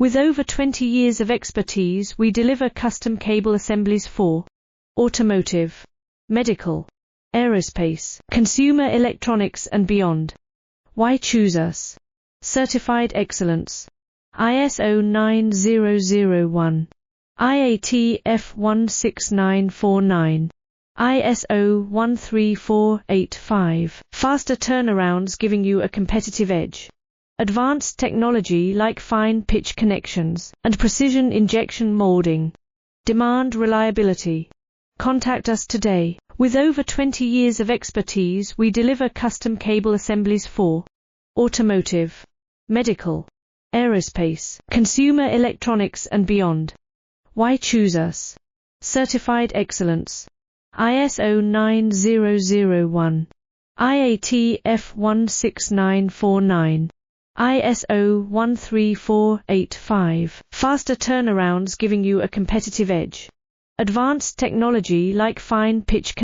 With over 20 years of expertise, we deliver custom cable assemblies for automotive, medical, aerospace, consumer electronics and beyond. Why choose us? Certified excellence. ISO 9001. IAT F16949. ISO 13485. Faster turnarounds giving you a competitive edge. Advanced technology like fine pitch connections and precision injection molding. Demand reliability. Contact us today. With over 20 years of expertise, we deliver custom cable assemblies for automotive, medical, aerospace, consumer electronics and beyond. Why choose us? Certified excellence. ISO 9001. IAT F16949. ISO 13485. Faster turnarounds giving you a competitive edge. Advanced technology like fine pitch